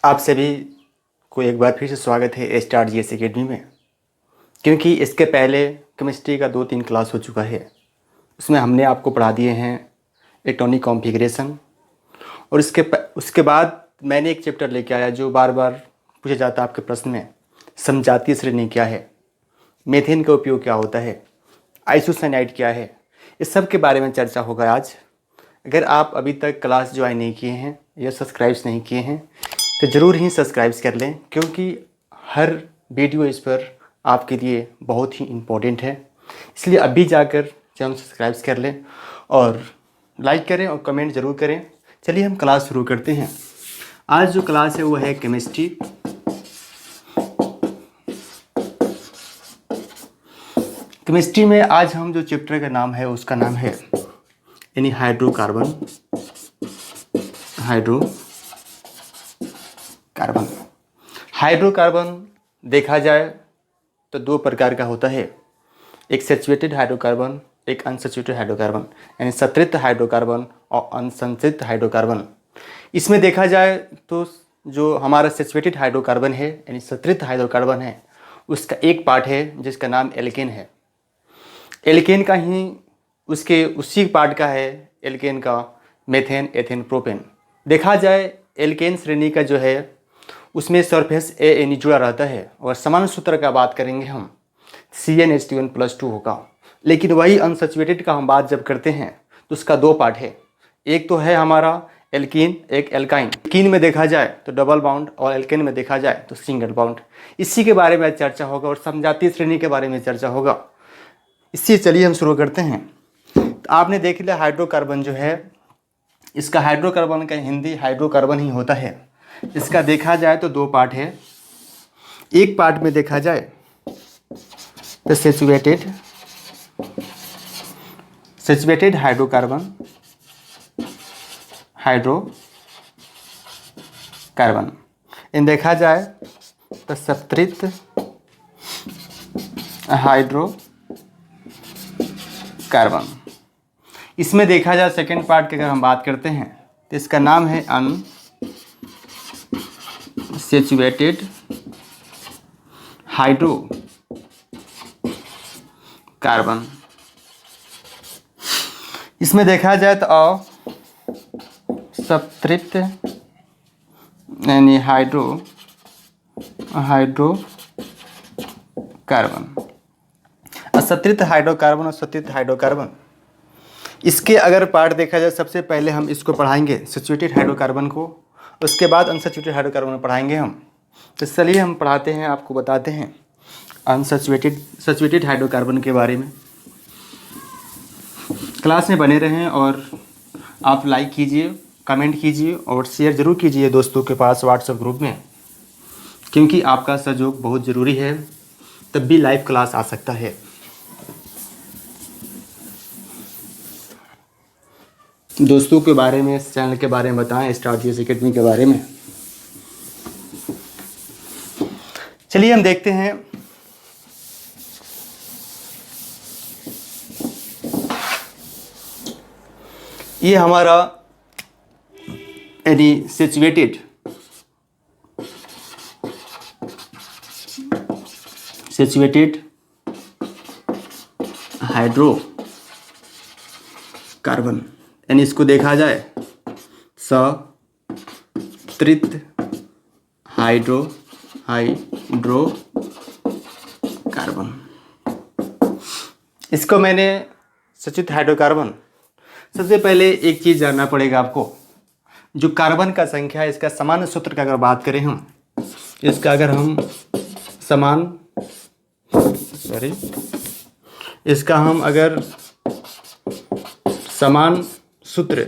आप सभी को एक बार फिर से स्वागत है स्टार जीएस एकेडमी में। क्योंकि इसके पहले केमिस्ट्री का 2-3 क्लास हो चुका है, उसमें हमने आपको पढ़ा दिए हैं इलेक्ट्रॉनिक कॉन्फ़िगरेशन। और उसके बाद मैंने एक चैप्टर लेके आया जो बार बार पूछा जाता है आपके प्रश्न में, समजातीय श्रेणी क्या है, मीथेन का उपयोग क्या होता है, आइसोसाइनाइड क्या है, इस सब के बारे में चर्चा होगा आज। अगर आप अभी तक क्लास ज्वाइन नहीं किए हैं या सब्सक्राइब नहीं किए हैं तो ज़रूर ही सब्सक्राइब कर लें, क्योंकि हर वीडियो इस पर आपके लिए बहुत ही इम्पोर्टेंट है। इसलिए अभी जाकर चैनल सब्सक्राइब कर लें और लाइक करें और कमेंट ज़रूर करें। चलिए हम क्लास शुरू करते हैं। आज जो क्लास है वो है केमिस्ट्री। केमिस्ट्री में आज हम जो चैप्टर का नाम है उसका नाम है यानी हाइड्रोकार्बन। हाइड्रोकार्बन देखा जाए तो 2 प्रकार का होता है, एक सैचुरेटेड हाइड्रोकार्बन, एक अनसैचुरेटेड हाइड्रोकार्बन, यानी संतृप्त हाइड्रोकार्बन और असंतृप्त हाइड्रोकार्बन। इसमें देखा जाए तो जो हमारा सैचुरेटेड हाइड्रोकार्बन है यानी संतृप्त हाइड्रोकार्बन है, उसका एक पार्ट है जिसका नाम एल्केन है। एल्केन का ही उसी पार्ट का है एल्केन का मेथेन, एथेन, प्रोपेन। देखा जाए एल्केन श्रेणी का जो है उसमें सरफेस ANE जुड़ा रहता है और समान सूत्र का बात करेंगे हम CnH2n+2 होगा। लेकिन वही अनसैचुरेटेड का हम बात जब करते हैं तो उसका 2 पार्ट है, एक तो है हमारा एल्कीन, एक एल्काइन। एल्कीन में देखा जाए तो डबल बॉन्ड और एल्केन में देखा जाए तो सिंगल बॉन्ड। इसी के बारे में चर्चा होगा और समजातीय श्रेणी के बारे में चर्चा होगा। इससे चलिए हम शुरू करते हैं। तो आपने देख लिया हाइड्रोकार्बन जो है, इसका हाइड्रोकार्बन का हिंदी हाइड्रोकार्बन ही होता है। इसका देखा जाए तो 2 पार्ट है। एक पार्ट में देखा जाए तो सैचुरेटेड हाइड्रोकार्बन इन देखा जाए तो संतृप्त हाइड्रोकार्बन। इसमें देखा जाए सेकेंड पार्ट की अगर हम बात करते हैं तो इसका नाम है अनसैचुरेटेड हाइड्रोकार्बन। इसमें देखा जाए तो असंतृप्त यानी हाइड्रोकार्बन। असंतृप्त हाइड्रोकार्बन और संतृप्त हाइड्रोकार्बन, इसके अगर पार्ट देखा जाए सबसे पहले हम इसको पढ़ाएंगे सैचुरेटेड हाइड्रोकार्बन को, उसके बाद अनसैचुरेटेड हाइड्रोकार्बन पढ़ाएंगे हम। तो चलिए हम पढ़ाते हैं, आपको बताते हैं सैचुरेटेड हाइड्रोकार्बन के बारे में। क्लास में बने रहें और आप लाइक कीजिए, कमेंट कीजिए और शेयर ज़रूर कीजिए दोस्तों के पास व्हाट्सएप ग्रुप में, क्योंकि आपका सहयोग बहुत ज़रूरी है, तब भी लाइव क्लास आ सकता है। दोस्तों के बारे में, इस चैनल के बारे में बताएं, स्टार जीएस एकेडमी के बारे में। चलिए हम देखते हैं। ये हमारा यानी सैचुरेटेड हाइड्रोकार्बन, यानी इसको देखा जाए संतृप्त हाइड्रोकार्बन। इसको मैंने संतृप्त हाइड्रोकार्बन, सबसे पहले एक चीज़ जानना पड़ेगा आपको, जो कार्बन का संख्या है इसका समान सूत्र का अगर बात करें हम, इसका अगर हम अगर समान सूत्र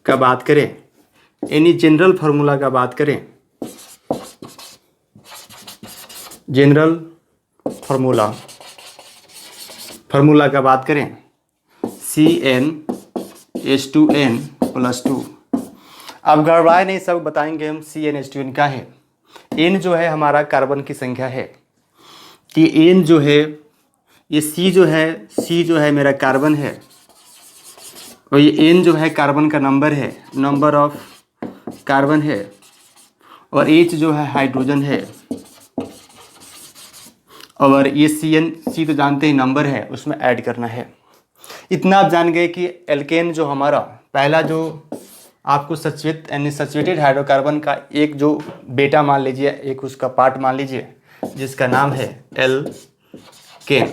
का बात करें, यानी जनरल फार्मूला का बात करें, जनरल फार्मूला का बात करें CnH2n+2। अब गड़बड़ाए नहीं, सब बताएंगे हम। CnH2n क्या है? n जो है हमारा कार्बन की संख्या है, कि n जो है ये C जो है मेरा कार्बन है और ये N जो है कार्बन का नंबर है, नंबर ऑफ कार्बन है, और H जो है हाइड्रोजन है, और ये C तो जानते ही नंबर है, उसमें ऐड करना है। इतना आप जान गए कि एल्केन जो हमारा पहला जो आपको सचुएट यानी सचुएटेड हाइड्रोकार्बन का एक जो बेटा मान लीजिए, एक उसका पार्ट मान लीजिए जिसका नाम है एल्केन।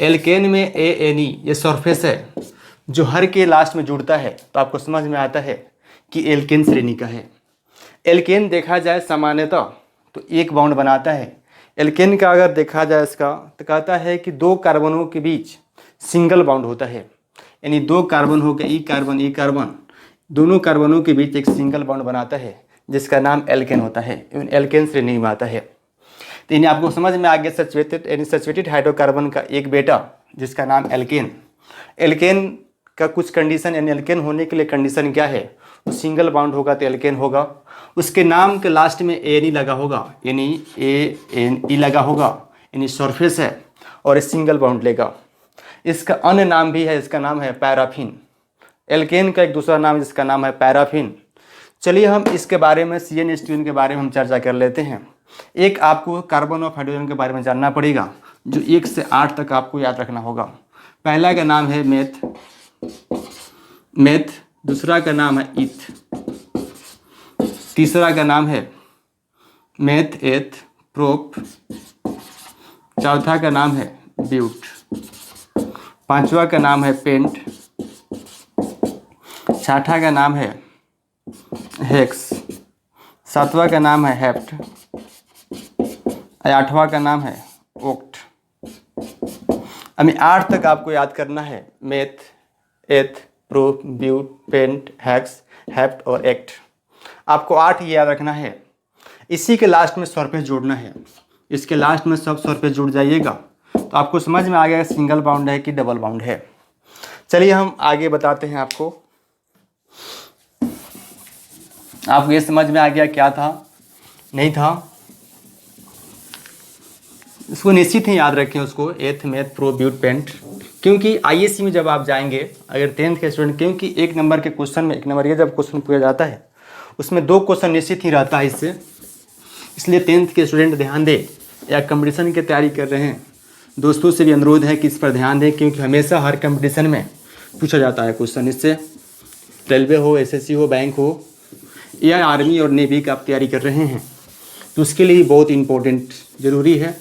एल्केन में ANE ये सरफेस है जो हर के लास्ट में जुड़ता है, तो आपको समझ में आता है कि एल्केन श्रेणी का है। एल्केन देखा जाए सामान्यतः तो एक बॉन्ड बनाता है। एल्केन का अगर देखा जाए इसका तो कहता है कि दो कार्बनों के बीच सिंगल बॉन्ड होता है, यानी दो कार्बन हो गए ई कार्बन, दोनों कार्बनों के बीच एक सिंगल बॉन्ड बनाता है जिसका नाम एल्केन होता है, एल्केन श्रेणी में आता है। तो इन्हें आपको समझ में आ गया सचुएटेड हाइड्रोकार्बन का एक बेटा जिसका नाम एल्केन। एल्केन का कुछ कंडीशन, यानी एल्केन होने के लिए कंडीशन क्या है, वो सिंगल बॉन्ड होगा तो एल्केन होगा, उसके नाम के लास्ट में ANE लगा होगा, यानी ANE लगा होगा, यानी सरफेस है और सिंगल बॉन्ड लेगा। इसका अन्य नाम भी है, इसका नाम है पैराफिन। एल्केन का एक दूसरा नाम जिसका नाम है पैराफिन। चलिए हम इसके बारे में CnH2n के बारे में हम चर्चा कर लेते हैं। एक आपको कार्बन ऑफ हाइड्रोजन के बारे में जानना पड़ेगा जो 1 से 8 तक आपको याद रखना होगा। पहला का नाम है मेथ, दूसरा का नाम है ईथ, तीसरा का नाम है मेथ एथ प्रोप, चौथा का नाम है ब्यूट, पांचवा का नाम है पेंट, छठा का नाम है हेक्स, सातवां का नाम है हेप्ट, आठवां का नाम है ओक्ट। अभी 8 तक आपको याद करना है, meth eth prop but pent hex hept और एक्ट। आपको 8 याद रखना है। इसी के लास्ट में सरफेस जोड़ना है, इसके लास्ट में सब सरफेस जुड़ जाइएगा तो आपको समझ में आ गया सिंगल बाउंड है कि डबल बाउंड है। चलिए हम आगे बताते हैं आपको ये समझ में आ गया क्या था नहीं था, इसको निश्चित ही याद रखें उसको, एथ मेथ प्रो ब्यूट पेंट। क्योंकि ISC में जब आप जाएंगे अगर 10th के स्टूडेंट, क्योंकि 1 नंबर के क्वेश्चन में 1 नंबर ये जब क्वेश्चन पूछा जाता है उसमें 2 क्वेश्चन निश्चित ही रहता है इससे, इसलिए 10th के स्टूडेंट ध्यान दें या कंपटीशन की तैयारी कर रहे हैं दोस्तों से भी अनुरोध है कि इस पर ध्यान दें, क्योंकि हमेशा हर कंपटीशन में पूछा जाता है क्वेश्चन इससे। रेलवे हो, SSC हो, बैंक हो या आर्मी और नेवी का आप तैयारी कर रहे हैं तो उसके लिए बहुत इम्पोर्टेंट ज़रूरी है।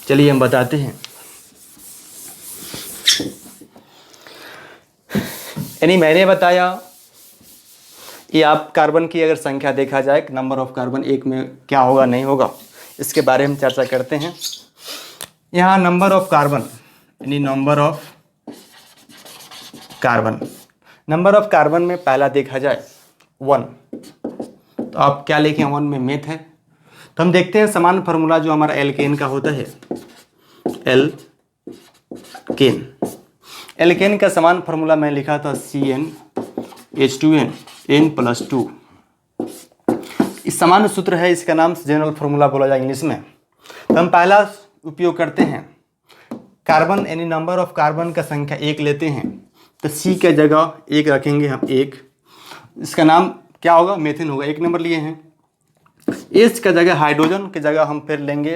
चलिए हम बताते हैं। यानी मैंने बताया ये आप कार्बन की अगर संख्या देखा जाए, नंबर ऑफ कार्बन एक में क्या होगा नहीं होगा, इसके बारे में चर्चा करते हैं। यहाँ नंबर ऑफ कार्बन यानी नंबर ऑफ कार्बन में पहला देखा जाए 1, तो आप क्या लिखें, 1 में मेथ है। तो हम देखते हैं समान फार्मूला जो हमारा एल्केन का होता है, एल्केन का समान फार्मूला मैं लिखा था CnH2n n+2। इस समान सूत्र है, इसका नाम जनरल फार्मूला बोला जाए इंग्लिश में। तो हम पहला उपयोग करते हैं, कार्बन यानी नंबर ऑफ कार्बन का संख्या 1 लेते हैं तो C के जगह 1 रखेंगे हम 1, इसका नाम क्या होगा, मेथिन होगा, 1 नंबर लिए हैं। H का जगह हाइड्रोजन के जगह हम फिर लेंगे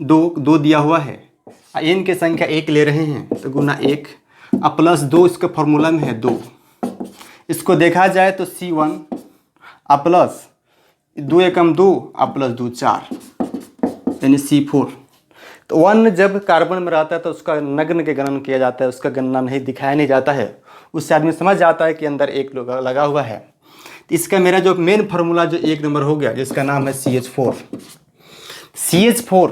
2 दिया हुआ है, N की संख्या 1 ले रहे हैं तो गुना 1 प्लस 2 इसके फॉर्मूला में है 2। इसको देखा जाए तो C1 प्लस 2 एकम 2 प्लस 2 4 यानी C4। तो 1 जब कार्बन में रहता है तो उसका नग्न के गणन किया जाता है, उसका गणना नहीं दिखाया नहीं जाता है, उससे आदमी समझ जाता है कि अंदर 1 लगा हुआ है। तो इसका मेरा जो मेन फार्मूला जो 1 नंबर हो गया जिसका नाम है CH4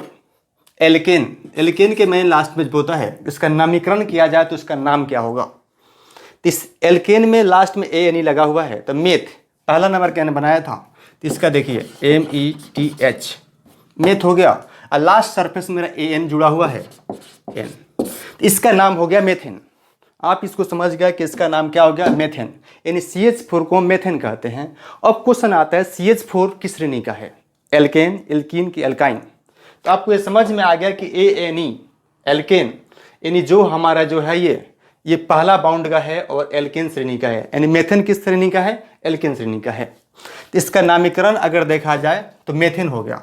एल्केन के मेन लास्ट में होता है, इसका नामीकरण किया जाए तो इसका नाम क्या होगा। तो इस एल्केन में लास्ट में ANE लगा हुआ है, तो मेथ पहला नंबर क्या बनाया था, तो इसका देखिए METH मेथ हो गया, और लास्ट सरफेस मेरा AN जुड़ा हुआ है N, तो इसका नाम हो गया मेथेन। आप इसको समझ गए कि इसका नाम क्या हो गया, मेथेन, यानी CH4 को मेथेन कहते हैं। अब क्वेश्चन आता है CH4 किस श्रेणी का है, एल्कीन की एल्काइन। तो आपको ये समझ में आ गया कि ANE एल्केन यानी जो हमारा जो है ये पहला बाउंड का है और एल्केन श्रेणी का है, यानी मेथेन किस श्रेणी का है, एल्केन श्रेणी का है। तो इसका नामकरण अगर देखा जाए तो मेथेन हो गया।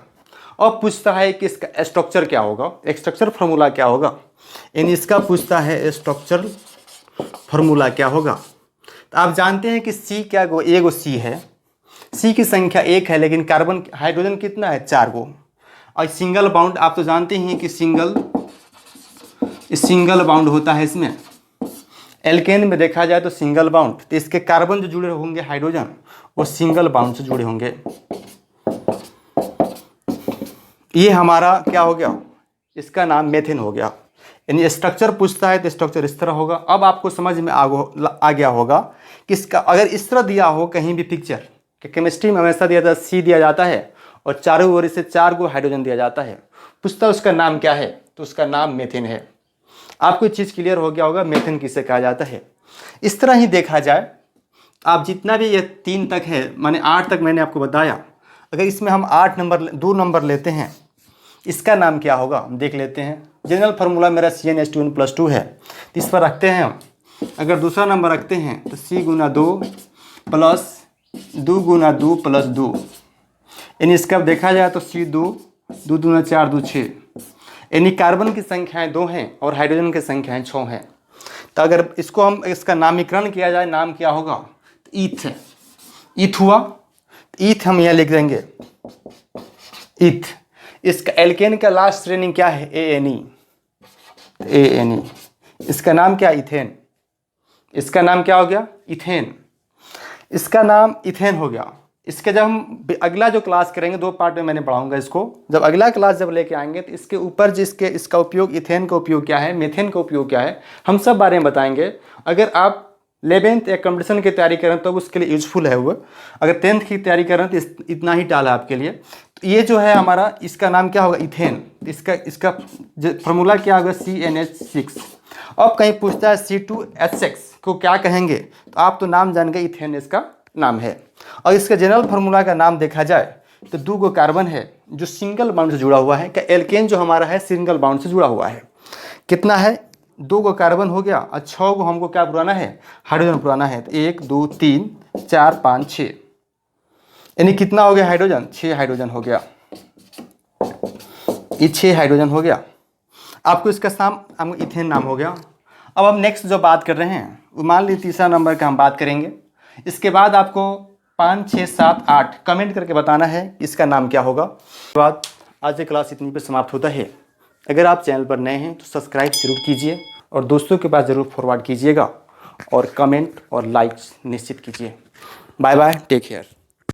अब पूछता है कि इसका स्ट्रक्चर क्या होगा, स्ट्रक्चर फार्मूला क्या होगा, यानी इसका पूछता है स्ट्रक्चर फार्मूला क्या होगा। तो आप जानते हैं कि सी क्या गो, ए गो सी है, सी की संख्या 1 है, लेकिन कार्बन हाइड्रोजन कितना है 4 गो। और सिंगल बाउंड आप तो जानते हैं कि सिंगल बाउंड होता है इसमें। एल्केन में देखा जाए तो सिंगल बाउंड, तो इसके कार्बन जो जुड़े होंगे हाइड्रोजन वो सिंगल बाउंड से जुड़े होंगे। ये हमारा क्या हो गया, इसका नाम मेथेन हो गया। यानी स्ट्रक्चर पूछता है तो स्ट्रक्चर इस तरह होगा। अब आपको समझ में आ गया होगा कि इसका अगर इस तरह दिया हो कहीं भी पिक्चर कि केमिस्ट्री में हमेशा दिया जाता है सी दिया जाता है और चारों ओर से 4 गो हाइड्रोजन दिया जाता है, पूछता है उसका नाम क्या है, तो उसका नाम मेथेन है। आपको चीज़ क्लियर हो गया होगा मेथेन किसे कहा जाता है। इस तरह ही देखा जाए आप जितना भी ये 3 तक है, माने 8 तक मैंने आपको बताया, अगर इसमें हम 2 नंबर लेते हैं, इसका नाम क्या होगा हम देख लेते हैं। जनरल फार्मूला मेरा CnH2n+2 है, तो इस पर रखते हैं हम। अगर दूसरा नंबर रखते हैं तो C × 2 + 2 × 2 + 2, यानी इसका देखा जाए तो C2 2 दूना 4 2 6, यानी कार्बन की संख्याएं 2 हैं और हाइड्रोजन की संख्याएं 6 हैं। तो अगर इसको हम इसका नामकरण किया जाए, नाम क्या होगा, तो ईथ है। ईथ हुआ, ईथ हम यहाँ लिख देंगे ईथ। इसका एल्केन का लास्ट श्रेणी क्या है, ANE। इसका नाम क्या, इथेन। इसका नाम क्या हो गया, इथेन। इसका नाम इथेन हो गया। इसके जब हम अगला जो क्लास करेंगे, 2 पार्ट में मैंने पढ़ाऊंगा इसको, जब अगला क्लास जब लेके आएंगे तो इसके ऊपर इसका उपयोग, इथेन का उपयोग क्या है, मेथेन का उपयोग क्या है, हम सब बारे में बताएंगे। अगर आप 11th या कंपटीशन की तैयारी करें तो उसके लिए यूजफुल है वो। अगर 10th की तैयारी करें तो इतना ही टाल है आपके लिए। तो ये जो है हमारा, इसका नाम क्या होगा, इथेन। इसका फार्मूला क्या होगा, CnH6। अब कहीं पूछता है C2H6 को क्या कहेंगे, तो आप तो नाम जान गए, इथेन इसका नाम है। और इसका जनरल फार्मूला का नाम देखा जाए तो 2 गो कार्बन है जो सिंगल बाउंड से जुड़ा हुआ है। क्या एल्केन जो हमारा है सिंगल बाउंड से जुड़ा हुआ है। कितना है, 2 गो कार्बन हो गया और 6 गो हमको क्या पुराना है, हाइड्रोजन पुराना है। तो 1 2 3 4 5 6, यानी कितना हो गया हाइड्रोजन, 6 हाइड्रोजन हो गया। ये 6 हाइड्रोजन हो गया। आपको इसका नाम इथेन नाम हो गया। अब हम नेक्स्ट जो बात कर रहे हैं वो मान लीजिए तीसरा नंबर का हम बात करेंगे। इसके बाद आपको 5 6 7 8 कमेंट करके बताना है इसका नाम क्या होगा। उसके बाद आज की क्लास इतनी पर समाप्त होता है। अगर आप चैनल पर नए हैं तो सब्सक्राइब जरूर कीजिए और दोस्तों के पास ज़रूर फॉरवर्ड कीजिएगा और कमेंट और लाइक्स निश्चित कीजिए। Bye bye, take care.